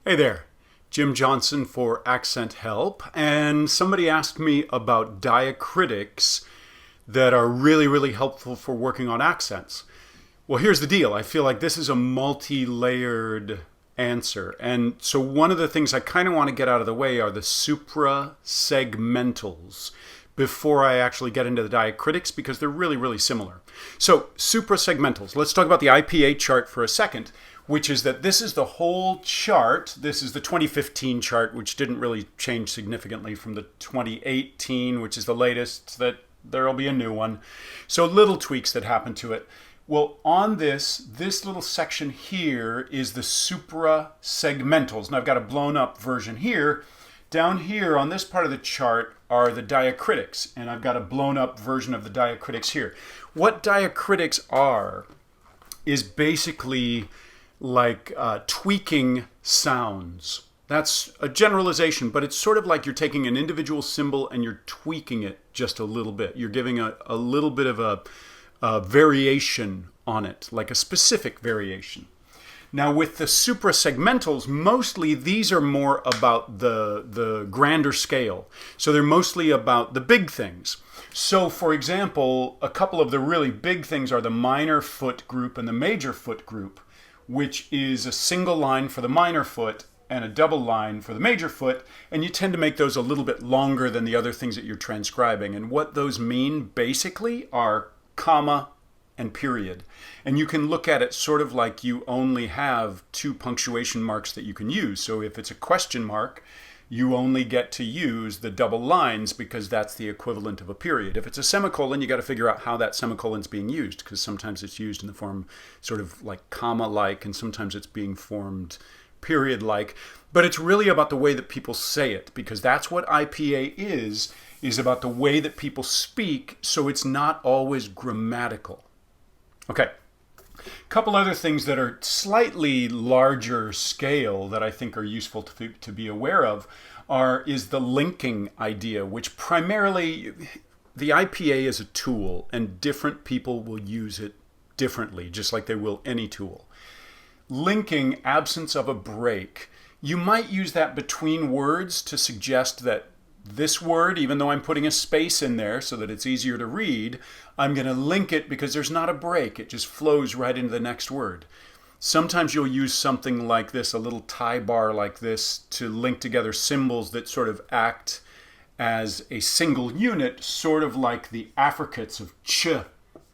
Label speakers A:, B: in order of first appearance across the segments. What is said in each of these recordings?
A: Hey there, Jim Johnson for Accent Help, and somebody asked me about diacritics that are really helpful for working on accents. Well, here's the deal. I feel like this is a multi-layered answer, and so one of the things I kind of want to get out of the way are the suprasegmentals before I actually get into the diacritics because they're really similar. So suprasegmentals, let's talk about the IPA chart for a second, which is that this is the whole chart. This is the 2015 chart, which didn't really change significantly from the 2018, which is the latest, that there'll be a new one. So little tweaks that happen to it. Well, on this little section here is the suprasegmentals. And I've got a blown up version here. Down here on this part of the chart are the diacritics, and I've got a blown up version of the diacritics here. What diacritics are is basically like tweaking sounds. That's a generalization, but it's sort of like you're taking an individual symbol and you're tweaking it just a little bit. You're giving a little bit of a variation on it, like a specific variation. Now with the suprasegmentals, mostly these are more about the grander scale. So they're mostly about the big things. So for example, a couple of the really big things are the minor foot group and the major foot group, which is a single line for the minor foot and a double line for the major foot, and you tend to make those a little bit longer than the other things that you're transcribing. And what those mean basically are comma and period. And you can look at it sort of like you only have two punctuation marks that you can use. So if it's a question mark, you only get to use the double lines because that's the equivalent of a period. If it's a semicolon, you got to figure out how that semicolon's being used, because sometimes it's used in the form sort of like comma-like, and sometimes it's being formed period-like. But it's really about the way that people say it, because that's what IPA is about the way that people speak, so it's not always grammatical. Okay. A couple other things that are slightly larger scale that I think are useful to be aware of is the linking idea, which primarily the IPA is a tool and different people will use it differently, just like they will any tool. Linking, absence of a break. You might use that between words to suggest that this word, even though I'm putting a space in there so that it's easier to read, I'm going to link it because there's not a break. It just flows right into the next word. Sometimes you'll use something like this, a little tie bar like this, to link together symbols that sort of act as a single unit, sort of like the affricates of ch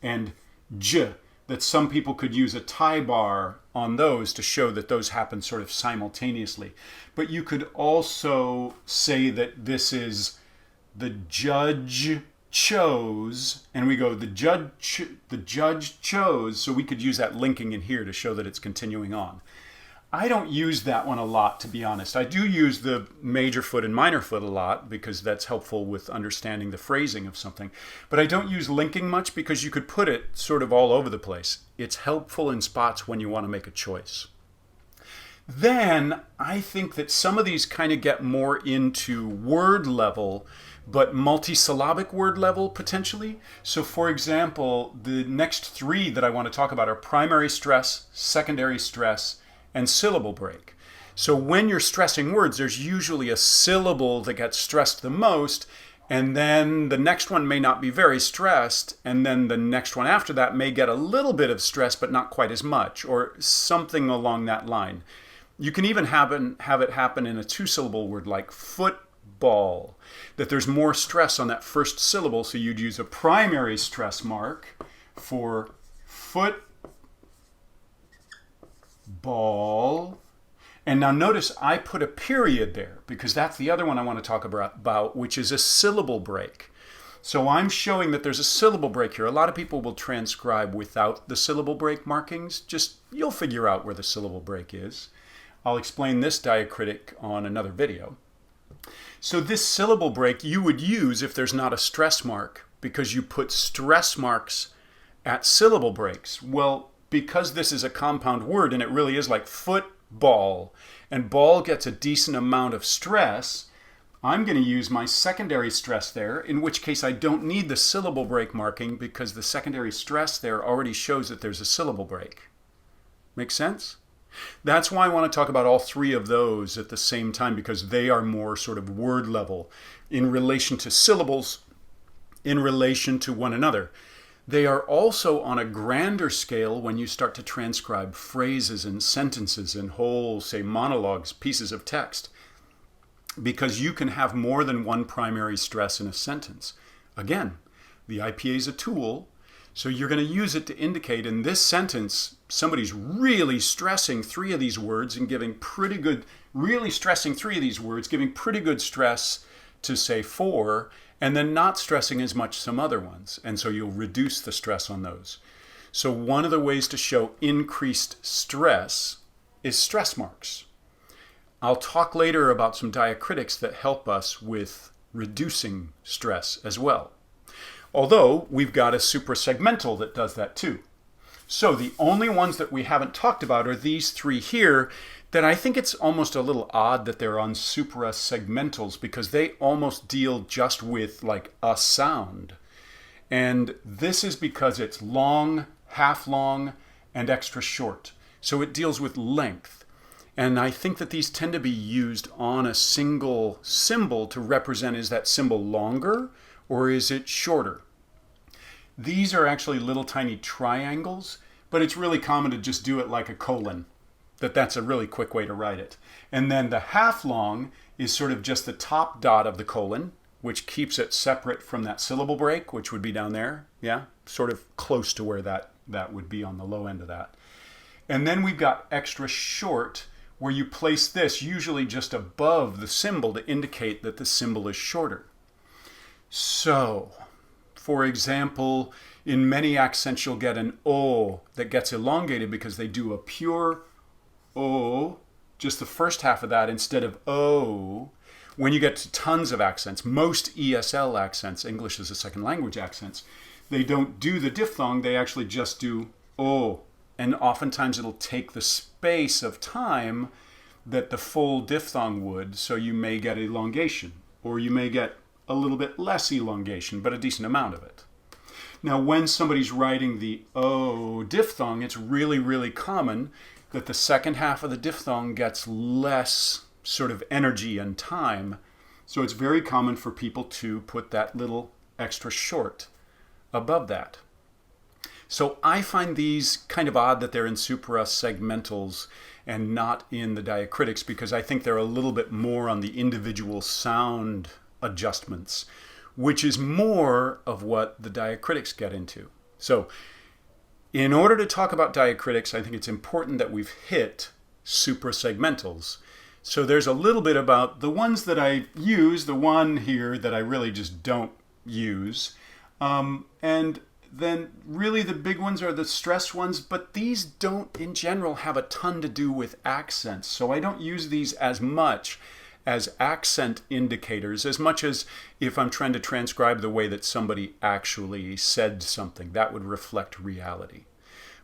A: and j, that some people could use a tie bar on those to show that those happen sort of simultaneously. But you could also say that this is the judge chose, and we go the judge chose, so we could use that linking in here to show that it's continuing on. I don't use that one a lot, to be honest. I do use the major foot and minor foot a lot because that's helpful with understanding the phrasing of something. But I don't use linking much because you could put it sort of all over the place. It's helpful in spots when you want to make a choice. Then I think that some of these kind of get more into word level, but multisyllabic word level potentially. So for example, the next three that I want to talk about are primary stress, secondary stress, and syllable break. So when you're stressing words, there's usually a syllable that gets stressed the most, and then the next one may not be very stressed, and then the next one after that may get a little bit of stress, but not quite as much, or something along that line. You can even have it happen in a two-syllable word like football, that there's more stress on that first syllable, so you'd use a primary stress mark for football. And now notice I put a period there because that's the other one I want to talk about, which is a syllable break. So I'm showing that there's a syllable break here. A lot of people will transcribe without the syllable break markings. Just you'll figure out where the syllable break is. I'll explain this diacritic on another video. So this syllable break you would use if there's not a stress mark, because you put stress marks at syllable breaks. Well, because this is a compound word and it really is like football, and ball gets a decent amount of stress, I'm going to use my secondary stress there, in which case I don't need the syllable break marking because the secondary stress there already shows that there's a syllable break. Make sense? That's why I want to talk about all three of those at the same time, because they are more sort of word level in relation to syllables, in relation to one another. They are also on a grander scale when you start to transcribe phrases and sentences and whole, say, monologues, pieces of text, because you can have more than one primary stress in a sentence. Again, the IPA is a tool, so you're going to use it to indicate in this sentence somebody's really stressing three of these words and giving pretty good, really stressing three of these words, giving pretty good stress to, say, four, and then not stressing as much some other ones. And so you'll reduce the stress on those. So one of the ways to show increased stress is stress marks. I'll talk later about some diacritics that help us with reducing stress as well. Although we've got a suprasegmental that does that too. So the only ones that we haven't talked about are these three here, that I think it's almost a little odd that they're on suprasegmentals, because they almost deal just with like a sound. And this is because it's long, half long, and extra short. So it deals with length. And I think that these tend to be used on a single symbol to represent, is that symbol longer or is it shorter? These are actually little tiny triangles, but it's really common to just do it like a colon. That's a really quick way to write it. And then the half long is sort of just the top dot of the colon, which keeps it separate from that syllable break, which would be down there. Yeah, sort of close to where that would be on the low end of that. And then we've got extra short, where you place this usually just above the symbol to indicate that the symbol is shorter. So, for example, in many accents you'll get an O that gets elongated because they do a pure O, just the first half of that instead of O. When you get to tons of accents, most ESL accents, English as a second language accents, they don't do the diphthong, they actually just do O. And oftentimes it'll take the space of time that the full diphthong would, so you may get elongation, or you may get a little bit less elongation, but a decent amount of it. Now, when somebody's writing the O diphthong, it's really, really common that the second half of the diphthong gets less sort of energy and time. So it's very common for people to put that little extra short above that. So I find these kind of odd that they're in suprasegmentals and not in the diacritics, because I think they're a little bit more on the individual sound adjustments, which is more of what the diacritics get into. So in order to talk about diacritics, I think it's important that we've hit suprasegmentals. So there's a little bit about the ones that I use, the one here that I really just don't use. And then really the big ones are the stress ones, but these don't in general have a ton to do with accents. So I don't use these as much as accent indicators, as much as if I'm trying to transcribe the way that somebody actually said something. That would reflect reality.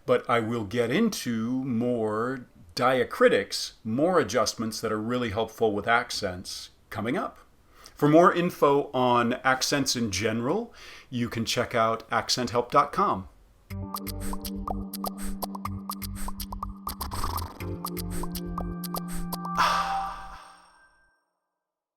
A: But I will get into more diacritics, more adjustments that are really helpful with accents coming up. For more info on accents in general, you can check out accenthelp.com.